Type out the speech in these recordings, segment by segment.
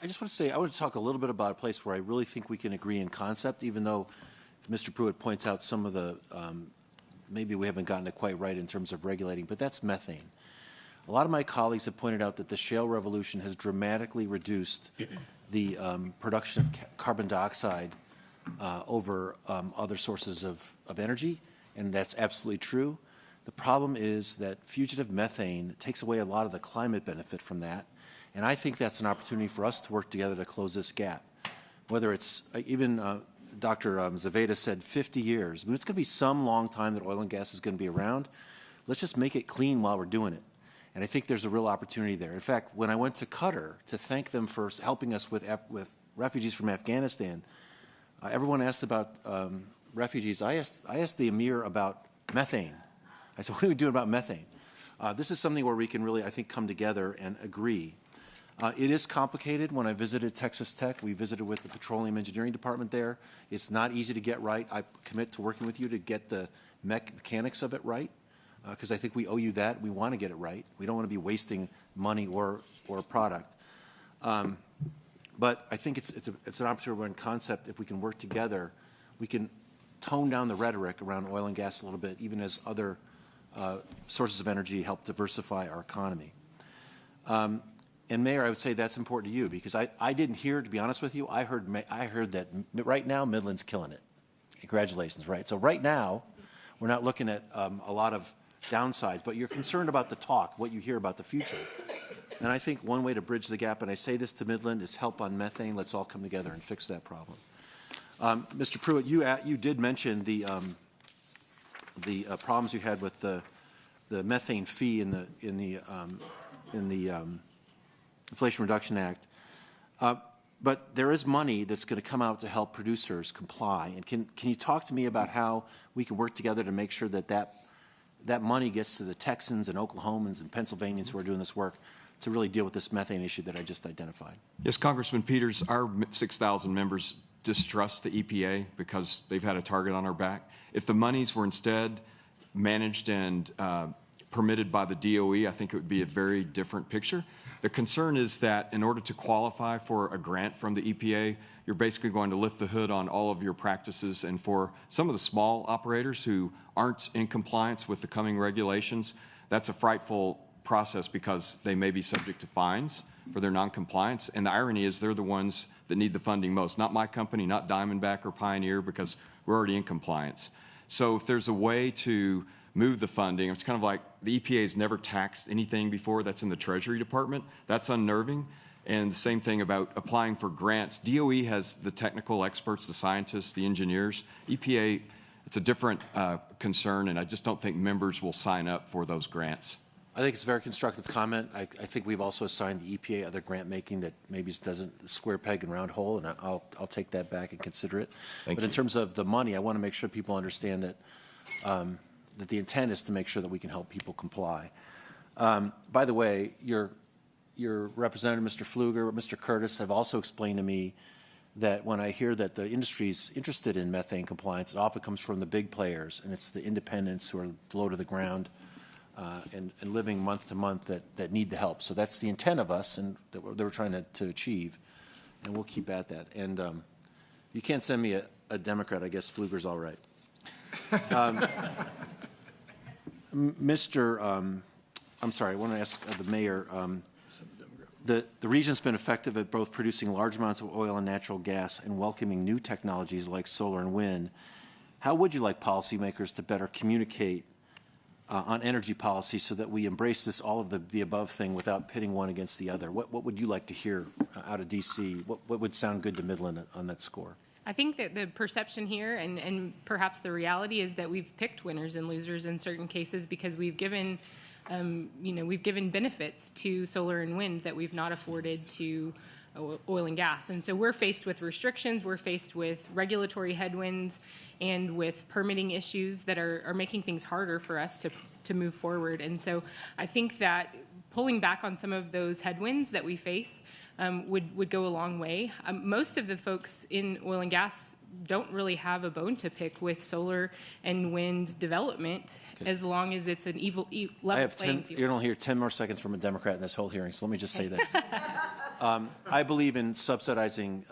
I just want to say, I want to talk a little bit about a place where I really think we can agree in concept, even though Mr. Pruitt points out some of the, maybe we haven't gotten it quite right in terms of regulating, but that's methane. A lot of my colleagues have pointed out that the shale revolution has dramatically reduced the production of carbon dioxide over other sources of energy, and that's absolutely true. The problem is that fugitive methane takes away a lot of the climate benefit from that, and I think that's an opportunity for us to work together to close this gap. Whether it's even Dr. Zaveda said 50 years. I mean, it's going to be some long time that oil and gas is going to be around. Let's just make it clean while we're doing it. And I think there's a real opportunity there. In fact, when I went to Qatar to thank them for helping us with refugees from Afghanistan, everyone asked about refugees. I asked the Emir about methane. I said, what are we doing about methane? This is something where we can really, I think, come together and agree. It is complicated. When I visited Texas Tech, we visited with the Petroleum Engineering Department there. It's not easy to get right. I commit to working with you to get the mechanics of it right, because I think we owe you that. We want to get it right. We don't want to be wasting money or product. But I think it's an opportunity in concept. If we can work together, we can tone down the rhetoric around oil and gas a little bit, even as other sources of energy help diversify our economy. And Mayor, I would say that's important to you, because I didn't hear, to be honest with you, I heard that right now Midland's killing it. Congratulations, right? So right now, we're not looking at a lot of downsides, but you're concerned about the talk, what you hear about the future. And I think one way to bridge the gap, and I say this to Midland, is help on methane. Let's all come together and fix that problem. Mr. Pruitt, you did mention the problems you had with the methane fee in the Inflation Reduction Act. But there is money that's going to come out to help producers comply. And can you talk to me about how we can work together to make sure that money gets to the Texans and Oklahomans and Pennsylvanians who are doing this work to really deal with this methane issue that I just identified? Yes, Congressman Peters, our 6,000 members distrust the EPA because they've had a target on our back. If the monies were instead managed and permitted by the DOE, I think it would be a very different picture. The concern is that in order to qualify for a grant from the EPA, you're basically going to lift the hood on all of your practices. And for some of the small operators who aren't in compliance with the coming regulations, that's a frightful process because they may be subject to fines for their noncompliance. And the irony is they're the ones that need the funding most, not my company, not Diamondback or Pioneer, because we're already in compliance. So if there's a way to move the funding, it's kind of like the EPA has never taxed anything before. That's in the Treasury Department. That's unnerving. And the same thing about applying for grants. DOE has the technical experts, the scientists, the engineers. EPA, it's a different concern, and I just don't think members will sign up for those grants. I think it's a very constructive comment. I think we've also assigned the EPA other grant making that maybe doesn't square peg and round hole, and I'll take that back and consider it. But in terms of the money, I want to make sure people understand that that the intent is to make sure that we can help people comply. By the way, your representative, Mr. Pfluger, Mr. Curtis, have also explained to me that when I hear that the industry's interested in methane compliance, it often comes from the big players, and it's the independents who are low to the ground and living month to month that need the help. So that's the intent of us, and that we're trying to achieve, and we'll keep at that. And you can't send me a Democrat. I guess Pfluger's all right. I'm sorry, I want to ask the mayor, the region's been effective at both producing large amounts of oil and natural gas and welcoming new technologies like solar and wind. How would you like policymakers to better communicate on energy policy so that we embrace this all of the above thing without pitting one against the other? What would you like to hear out of D.C.? What would sound good to Midland on that score? I think that the perception here and perhaps the reality is that we've picked winners and losers in certain cases because we've given, we've given benefits to solar and wind that we've not afforded to oil and gas. And so we're faced with restrictions, we're faced with regulatory headwinds and with permitting issues that are making things harder for us to move forward. And so I think that pulling back on some of those headwinds that we face would go a long way. Most of the folks in oil and gas don't really have a bone to pick with solar and wind development, as long as it's an level playing field. You're going to hear 10 more seconds from a Democrat in this whole hearing, so let me just say this. I believe in subsidizing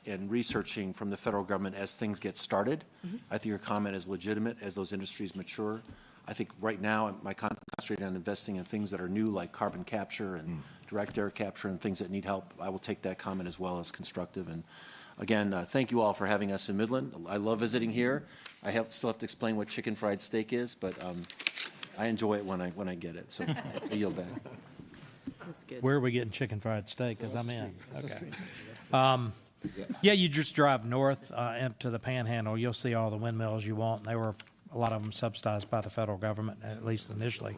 and researching from the federal government as things get started. I think your comment is legitimate as those industries mature. I think right now my concentrating on investing in things that are new, like carbon capture and direct air capture and things that need help. I will take that comment as well as constructive. And again, thank you all for having us in Midland. I love visiting here. I still have to explain what chicken fried steak is, but I enjoy it when I get it. So I yield back. That's good. Where are we getting chicken fried steak? Because I'm in. Okay. Yeah, you just drive north into the Panhandle. You'll see all the windmills you want. They were a lot of them subsidized by the federal government, at least initially.